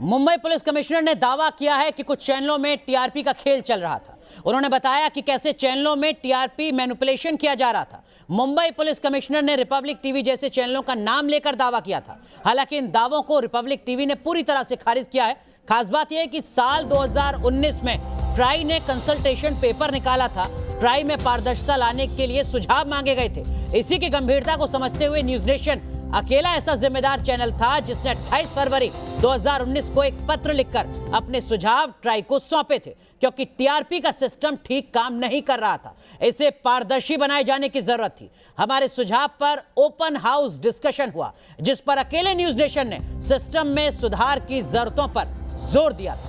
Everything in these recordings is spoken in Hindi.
मुंबई पुलिस कमिश्नर ने दावा किया है कि कुछ चैनलों में टीआरपी का खेल चल रहा था। उन्होंने बताया कि कैसे चैनलों में टीआरपी मैनिपुलेशन किया जा रहा था। मुंबई पुलिस कमिश्नर ने रिपब्लिक टीवी जैसे चैनलों का नाम लेकर दावा किया था। हालांकि इन दावों को रिपब्लिक टीवी ने पूरी तरह से खारिज किया है। खास बात यह है कि साल 2019 में ट्राई ने कंसल्टेशन पेपर निकाला था। ट्राई में पारदर्शिता लाने के लिए सुझाव मांगे गए थे। इसी की गंभीरता को समझते हुए न्यूज नेशन अकेला ऐसा जिम्मेदार चैनल था जिसने 28 फरवरी 2019 को एक पत्र लिखकर अपने सुझाव ट्राई को सौंपे थे, क्योंकि टीआरपी का सिस्टम ठीक काम नहीं कर रहा था। इसे पारदर्शी बनाए जाने की जरूरत थी। हमारे सुझाव पर ओपन हाउस डिस्कशन हुआ, जिस पर अकेले न्यूज नेशन ने सिस्टम में सुधार की जरूरतों पर जोर दिया था।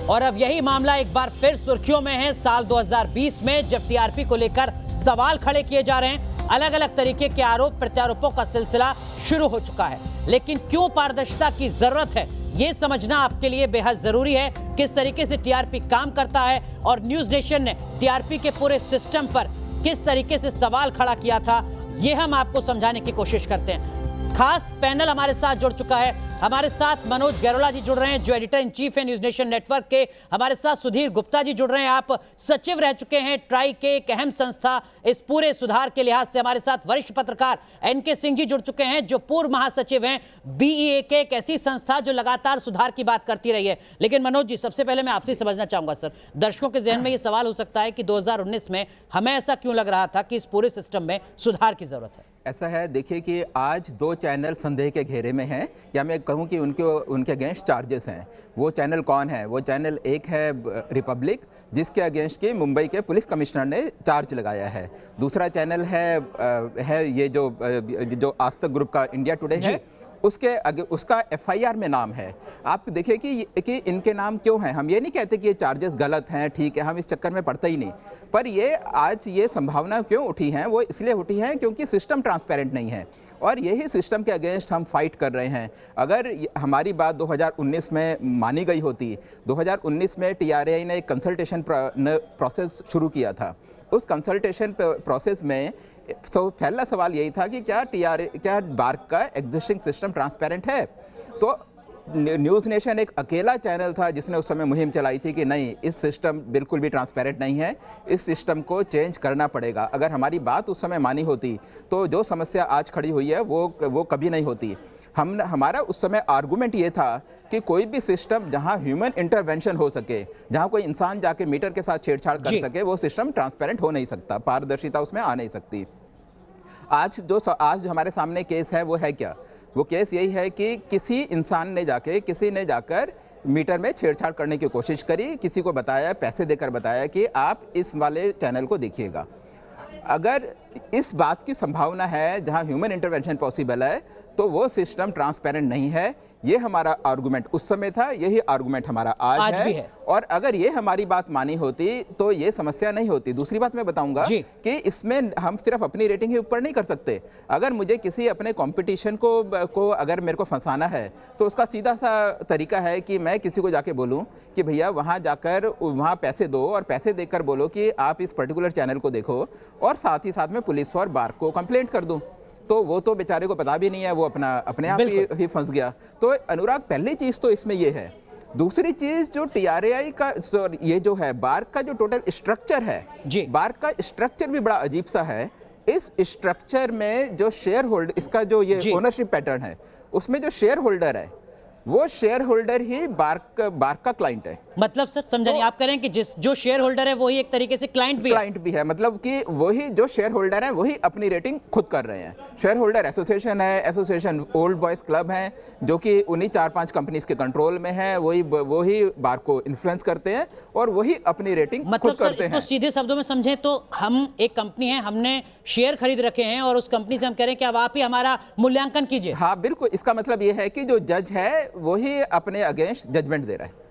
और अब यही मामला एक बार फिर सुर्खियों में है। साल 2020 में जब टीआरपी को लेकर सवाल खड़े किए जा रहे हैं, अलग अलग तरीके के आरोप प्रत्यारोपों का सिलसिला शुरू हो चुका है। लेकिन क्यों पारदर्शिता की जरूरत है, यह समझना आपके लिए बेहद जरूरी है। किस तरीके से टीआरपी काम करता है और न्यूज नेशन ने टीआरपी के पूरे सिस्टम पर किस तरीके से सवाल खड़ा किया था, यह हम आपको समझाने की कोशिश करते हैं। खास पैनल हमारे साथ जुड़ चुका है। हमारे साथ मनोज गैरोला जी जुड़ रहे हैं, जो एडिटर इन चीफ है न्यूज नेशन नेटवर्क के। हमारे साथ सुधीर गुप्ता जी जुड़ रहे हैं, आप सचिव रह चुके हैं ट्राई के, एक अहम संस्था इस पूरे सुधार के लिहाज से। हमारे साथ वरिष्ठ पत्रकार एनके सिंह जी जुड़ चुके हैं, जो पूर्व महासचिव हैं बीईए के, एक ऐसी संस्था जो लगातार सुधार की बात करती रही है। लेकिन मनोज जी, सबसे पहले मैं आपसे समझना चाहूंगा सर, दर्शकों के जहन में यह सवाल हो सकता है कि 2019 में हमें ऐसा क्यों लग रहा था कि इस पूरे सिस्टम में सुधार की जरूरत है? ऐसा है, देखिए कि आज दो चैनल संदेह के घेरे में हैं, या मैं कहूं कि उनके अगेंस्ट चार्जेस हैं। वो चैनल कौन है? वो चैनल एक है रिपब्लिक, जिसके अगेंस्ट की मुंबई के पुलिस कमिश्नर ने चार्ज लगाया है। दूसरा चैनल है ये जो आज तक ग्रुप का इंडिया टुडे है, उसका एफआईआर में नाम है। आप देखिए कि इनके नाम क्यों हैं। हम ये नहीं कहते कि ये चार्जेस गलत हैं, ठीक है, हम इस चक्कर में पड़ते ही नहीं। पर ये आज ये संभावना क्यों उठी हैं, वो इसलिए उठी हैं क्योंकि सिस्टम ट्रांसपेरेंट नहीं है, और यही सिस्टम के अगेंस्ट हम फाइट कर रहे हैं। अगर हमारी बात 2019 में मानी गई होती, 2019 में टीआरआई ने एक कंसल्टेशन प्रोसेस शुरू किया था। उस कंसल्टेशन प्रोसेस में पहला सवाल यही था कि क्या बार्क का एग्जिस्टिंग सिस्टम ट्रांसपेरेंट है। तो न्यूज़ नेशन एक अकेला चैनल था जिसने उस समय मुहिम चलाई थी कि नहीं, इस सिस्टम बिल्कुल भी ट्रांसपेरेंट नहीं है, इस सिस्टम को चेंज करना पड़ेगा। अगर हमारी बात उस समय मानी होती तो जो समस्या आज खड़ी हुई है वो कभी नहीं होती। हमारा उस समय आर्गूमेंट ये था कि कोई भी सिस्टम जहां ह्यूमन इंटरवेंशन हो सके, जहां कोई इंसान जाके मीटर के साथ छेड़छाड़ कर सके, वो सिस्टम ट्रांसपेरेंट हो नहीं सकता, पारदर्शिता उसमें आ नहीं सकती। आज जो हमारे सामने केस है वो है क्या? वो केस यही है कि किसी ने जाकर मीटर में छेड़छाड़ करने की कोशिश करी, किसी को बताया, पैसे देकर बताया कि आप इस वाले चैनल को देखिएगा। अगर इस बात की संभावना है जहां ह्यूमन इंटरवेंशन पॉसिबल है, तो वो सिस्टम ट्रांसपेरेंट नहीं है। ये हमारा आर्गुमेंट उस समय था, यही आर्गुमेंट हमारा आज है। और अगर ये हमारी बात मानी होती तो ये समस्या नहीं होती। दूसरी बात मैं बताऊंगा कि इसमें हम सिर्फ अपनी रेटिंग ही ऊपर नहीं कर सकते। अगर मुझे किसी अपने कंपटीशन को अगर मेरे को फंसाना है, तो उसका सीधा सा तरीका है कि मैं किसी को जाके बोलूं कि भैया वहां जाकर वहां पैसे दो, और पैसे देकर बोलो कि आप इस पर्टिकुलर चैनल को देखो, और साथ ही साथ में पुलिस और बार्क को कंप्लेंट कर दूं। तो वो तो बेचारे को पता भी नहीं है, वो अपने आप ही फंस गया। तो अनुराग, पहली चीज तो इसमें ये है। दूसरी चीज, जो टीआरआई का ये जो है बार्क का जो टोटल स्ट्रक्चर है, बार्क का स्ट्रक्चर भी बड़ा अजीब सा है। इस स्ट्रक्चर में जो शेयर होल्डर, इसका जो ये ओनरशिप पैटर्न है, उसमें जो शेयर होल्डर है, वो शेयर होल्डर ही बार्क का क्लाइंट है। मतलब सर समझा नहीं, आप कह रहे हैं कि जो शेयर होल्डर है वही एक तरीके से क्लाइंट भी है। मतलब कि वही जो शेयर होल्डर है वही अपनी रेटिंग खुद कर रहे हैं। शेयर होल्डर एसोसिएशन है, एसोसिएशन ओल्ड बॉयज क्लब है, जो कि उन्हीं 4-5 कंपनीज के कंट्रोल में है। वही बार्क को इन्फ्लुएंस करते हैं और वही अपनी रेटिंग खुद करते हैं। इसको सीधे शब्दों में समझें तो हम एक कंपनी है, हमने शेयर खरीद रखे हैं और उस कंपनी से हम कह रहे हैं कि अब आप ही हमारा मूल्यांकन कीजिए। हाँ बिल्कुल, इसका मतलब ये है कि जो जज है वही अपने अगेंस्ट जजमेंट दे रहा है।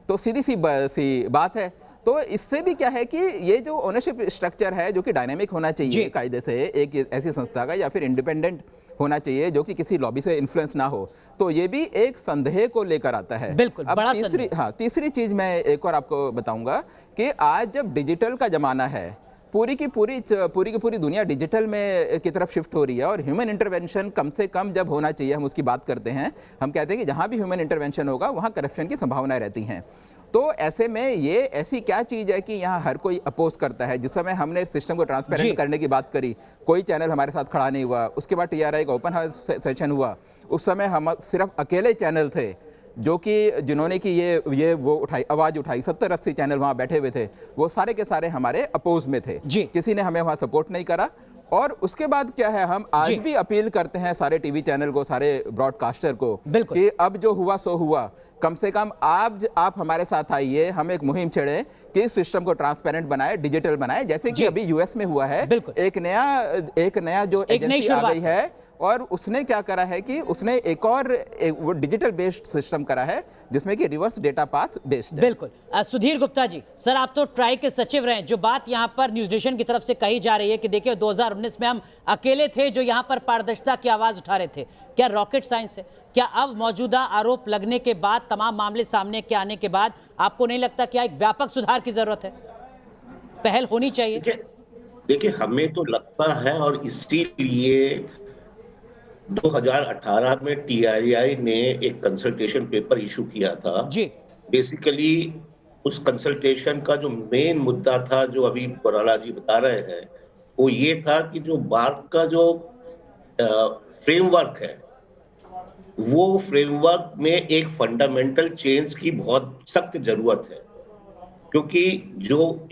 तो सीधी सी बात है। तो इससे भी क्या है कि ये जो ओनरशिप स्ट्रक्चर है, जो कि डायनामिक होना चाहिए कायदे से एक ऐसी संस्था का, या फिर इंडिपेंडेंट होना चाहिए जो कि किसी लॉबी से इन्फ्लुएंस ना हो, तो ये भी एक संदेह को लेकर आता है। बिल्कुल, अब तीसरी चीज मैं एक और आपको बताऊंगा कि आज जब डिजिटल का जमाना है, पूरी की पूरी दुनिया डिजिटल में की तरफ शिफ्ट हो रही है और ह्यूमन इंटरवेंशन कम से कम जब होना चाहिए, हम उसकी बात करते हैं। हम कहते हैं कि जहाँ भी ह्यूमन इंटरवेंशन होगा वहाँ करप्शन की संभावनाएं रहती हैं। तो ऐसे में ये ऐसी क्या चीज़ है कि यहाँ हर कोई अपोज करता है। जिस समय हमने सिस्टम को ट्रांसपेरेंट करने की बात करी, कोई चैनल हमारे साथ खड़ा नहीं हुआ। उसके बाद TRI का ओपन हाउस सेशन हुआ, उस समय हम सिर्फ अकेले चैनल थे जो कि जिन्होंने कि ये वो आवाज़ उठाई। 70-80 चैनल वहाँ बैठे हुए थे, वो सारे के सारे हमारे अपोज में थे। किसी ने हमें वहाँ सपोर्ट नहीं करा। और उसके बाद क्या है, हम आज भी अपील करते हैं सारे टीवी चैनल को, सारे ब्रॉडकास्टर को कि अब जो हुआ सो हुआ, कम से कम आप हमारे साथ आइए, हम एक मुहिम छेड़ें कि सिस्टम को ट्रांसपेरेंट बनाए, डिजिटल बनाए, जैसे कि अभी US में हुआ है। एक नया जो एजेंसी आ गई है और उसने क्या करा है कि उसने वो डिजिटल बेस्ड सिस्टम करा है जिसमें कि रिवर्स डेटा पाथ बेस्ड है। बिल्कुल। सुधीर गुप्ता जी, सर आप तो ट्राई के सचिव रहे, जो बात यहां पर न्यूज नेशन की तरफ से कही जा रही है कि देखिए 2019 में हम अकेले थे जो यहां पर पारदर्शिता की आवाज उठा रहे थे, क्या रॉकेट साइंस है? क्या अब मौजूदा आरोप लगने के बाद, तमाम मामले सामने के आने के बाद आपको नहीं लगता कि एक व्यापक सुधार की जरूरत है, पहल होनी चाहिए? देखिए हमें तो लगता है, और इसीलिए 2018 में TRI ने एक कंसल्टेशन पेपर इशू किया था जी। बेसिकली उस कंसल्टेशन का जो मेन मुद्दा था, जो अभी बराला जी बता रहे हैं, वो ये था कि जो बार्क का जो फ्रेमवर्क है, वो फ्रेमवर्क में एक फंडामेंटल चेंज की बहुत सख्त जरूरत है। क्योंकि जो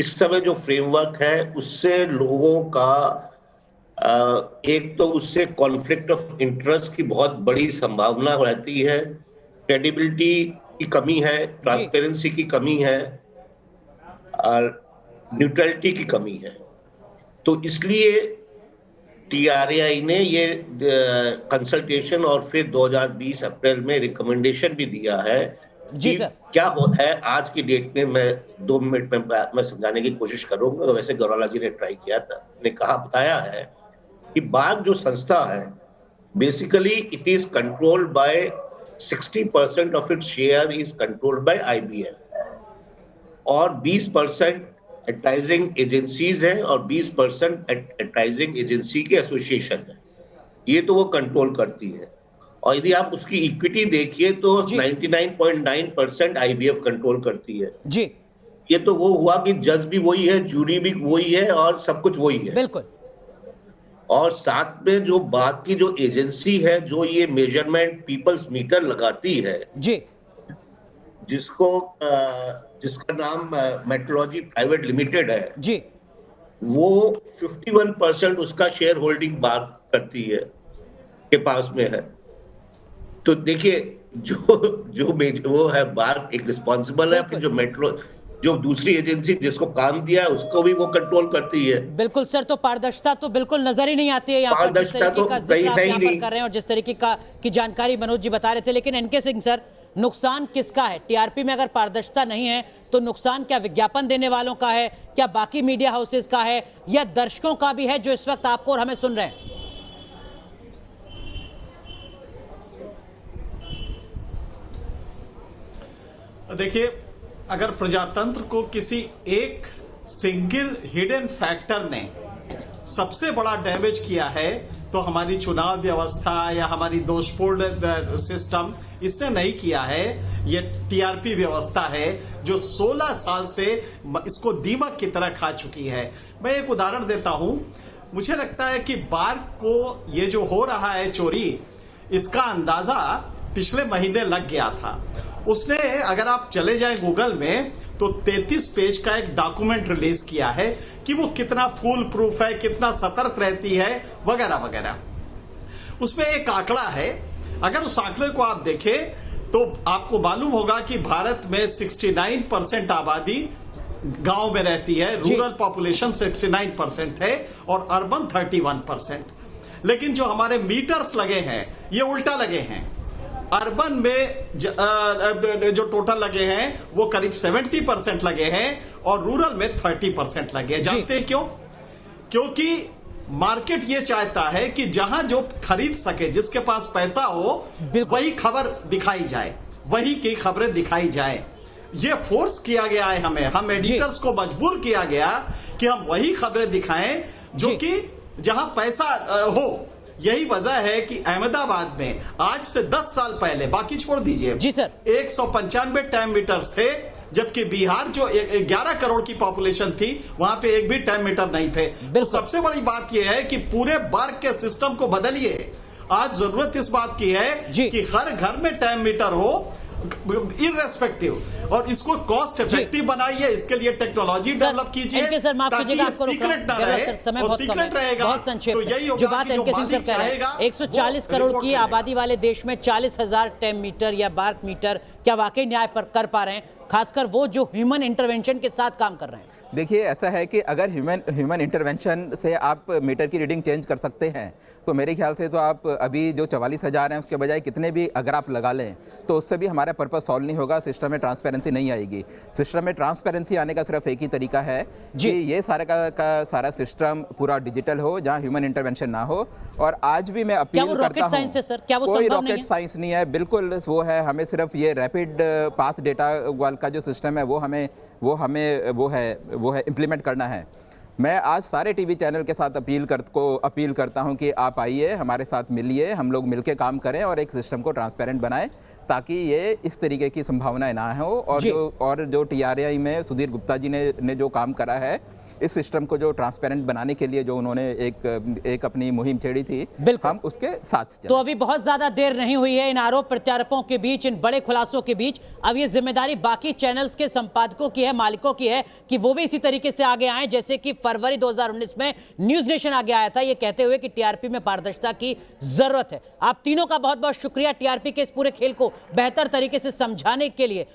इस समय जो फ्रेमवर्क है उससे लोगों का एक तो उससे कॉन्फ्लिक्ट ऑफ इंटरेस्ट की बहुत बड़ी संभावना रहती है, क्रेडिबिलिटी की कमी है, ट्रांसपेरेंसी की कमी है और न्यूट्रलिटी की कमी है। तो इसलिए TRI ने ये कंसल्टेशन और फिर 2020 अप्रैल में रिकमेंडेशन भी दिया है जी सर। क्या है आज की डेट में, मैं 2 मिनट में मैं समझाने की कोशिश करूंगा। वैसे गौराला जी ने ट्राई किया था, ने बताया है कि बार्क जो संस्था है, basically it is controlled by 60% of its share is controlled by IBF और 20% एडवर्टाइजिंग एजेंसीज हैं और 20% एडवर्टाइजिंग एजेंसी के एसोसिएशन है। ये तो वो कंट्रोल करती है। और यदि आप उसकी इक्विटी देखिए तो 99.9% IBF कंट्रोल करती है जी। ये तो वो हुआ कि जज भी वही है, जूरी भी वही है और सब कुछ वही है। बिल्कुल। और साथ में जो बाकी जो एजेंसी है जो ये मेजरमेंट पीपल्स मीटर लगाती है जी, जिसका नाम मेट्रोलॉजी प्राइवेट लिमिटेड है जी, वो 51% उसका शेयर होल्डिंग बार्क करती है के पास में है। तो देखिए जो वो है बार्क एक रिस्पॉन्सिबल है, फिर जो दूसरी एजेंसी जिसको काम दिया है उसको भी वो कंट्रोल करती है। बिल्कुल सर, तो पारदर्शिता तो बिल्कुल नजर ही नहीं आती है यहाँ पर, जिस तरीके का जिक्र आप यहाँ पर कर रहे हैं और जिस तरीके की जानकारी मनोज जी बता रहे थे। लेकिन NK सिंह सर, नुकसान किसका है? TRP में अगर पारदर्शिता नहीं है तो नुकसान क्या विज्ञापन देने वालों का है, क्या बाकी मीडिया हाउसेज का है, या दर्शकों का भी है जो इस वक्त आपको और हमें सुन रहे हैं? देखिए, अगर प्रजातंत्र को किसी एक सिंगल हिडन फैक्टर ने सबसे बड़ा डैमेज किया है तो हमारी चुनाव व्यवस्था या हमारी दोषपूर्ण सिस्टम इसने नहीं किया है। ये TRP व्यवस्था है जो 16 साल से इसको दीमक की तरह खा चुकी है। मैं एक उदाहरण देता हूं। मुझे लगता है कि बार्क को ये जो हो रहा है चोरी, इसका अंदाजा पिछले महीने लग गया था। उसने, अगर आप चले जाएं गूगल में, तो 33 पेज का एक डॉक्यूमेंट रिलीज किया है कि वो कितना फुल प्रूफ है, कितना सतर्क रहती है, वगैरह वगैरह। उसमें एक आंकड़ा है, अगर उस आंकड़े को आप देखें तो आपको मालूम होगा कि भारत में 69% आबादी गांव में रहती है, रूरल पॉपुलेशन 69% है और अर्बन 31%। लेकिन जो हमारे मीटर्स लगे हैं ये उल्टा लगे हैं। अर्बन में जो टोटल लगे हैं वो करीब 70% लगे हैं और रूरल में 30% लगे हैं। जानते हैं क्यों? क्योंकि मार्केट ये चाहता है कि जहां जो खरीद सके, जिसके पास पैसा हो, वही खबर दिखाई जाए, वही की खबरें दिखाई जाए। ये फोर्स किया गया है हमें, हम एडिटर्स को मजबूर किया गया कि हम वही खबरें दिखाएं जो जी। कि जहां पैसा हो। यही वजह है कि अहमदाबाद में आज से 10 साल पहले, बाकी छोड़ दीजिए जी सर, 195 टाइम मीटर्स थे, जबकि बिहार जो 11 करोड़ की पॉपुलेशन थी वहां पे एक भी टाइम मीटर नहीं थे। तो सबसे बड़ी बात यह है कि पूरे वर्ग के सिस्टम को बदलिए। आज जरूरत इस बात की है जी। कि हर घर में टाइम मीटर हो, इररेस्पेक्टिव, और इसको कॉस्ट इफेक्टिव बनाइए। इसके लिए टेक्नोलॉजी डेवलप कीजिए सर माफ कीजिएगा, आपको सीक्रेट ना रहे, समय और बहुत कम सीक्रेट है, रहेगा बहुत संक्षेप तो में। यही जो होगा बात कि एनके सिंह सर मालिक कह रहे हैं, चाहेगा 140 वो करोड़ रिपोर्ट की करेगा। आबादी वाले देश में 40,000 टाइम मीटर या बार्क मीटर क्या वाकई न्याय पर कर पा रहे हैं, खासकर वो जो ह्यूमन इंटरवेंशन के साथ काम कर रहे हैं? देखिए, ऐसा है कि अगर ह्यूमन इंटरवेंशन से आप मीटर की रीडिंग चेंज कर सकते हैं तो मेरे ख्याल से तो आप अभी जो 44,000 हैं उसके बजाय कितने भी अगर आप लगा लें तो उससे भी हमारा पर्पस सॉल्व नहीं होगा, सिस्टम में ट्रांसपेरेंसी नहीं आएगी। सिस्टम में ट्रांसपेरेंसी आने का सिर्फ एक ही तरीका है कि ये सारा का सारा सिस्टम पूरा डिजिटल हो, जहां ह्यूमन इंटरवेंशन ना हो। और आज भी मैं अपील करता हूं, रॉकेट साइंस है सर? क्या वो कोई संभव नहीं रॉकेट साइंस नहीं है, बिल्कुल वो है, हमें सिर्फ ये रैपिड पाथ डेटा का जो सिस्टम है वो हमें इम्प्लीमेंट करना है। मैं आज सारे टीवी चैनल के साथ अपील करता हूं कि आप आइए, हमारे साथ मिलिए, हम लोग मिलके काम करें और एक सिस्टम को ट्रांसपेरेंट बनाएं ताकि ये इस तरीके की संभावनाएं ना हो। और जो TRAI में सुधीर गुप्ता जी ने जो काम करा है इस सिस्टम को जो ट्रांसपेरेंट बनाने के लिए जो उन्होंने एक अपनी मुहिम छेड़ी थी, हम उसके साथ चलें। तो अभी बहुत ज्यादा देर नहीं हुई है इन आरोप प्रत्यारोपों के बीच, इन बड़े खुलासों के बीच। अब ये जिम्मेदारी बाकी चैनल्स के संपादकों की है, मालिकों की है कि वो भी इसी तरीके से आगे आए, जैसे कि फरवरी 2019 में न्यूज नेशन आगे आया था ये कहते हुए कि टीआरपी में पारदर्शिता की जरूरत है। आप तीनों का बहुत बहुत शुक्रिया टीआरपी के इस पूरे खेल को बेहतर तरीके से समझाने के लिए।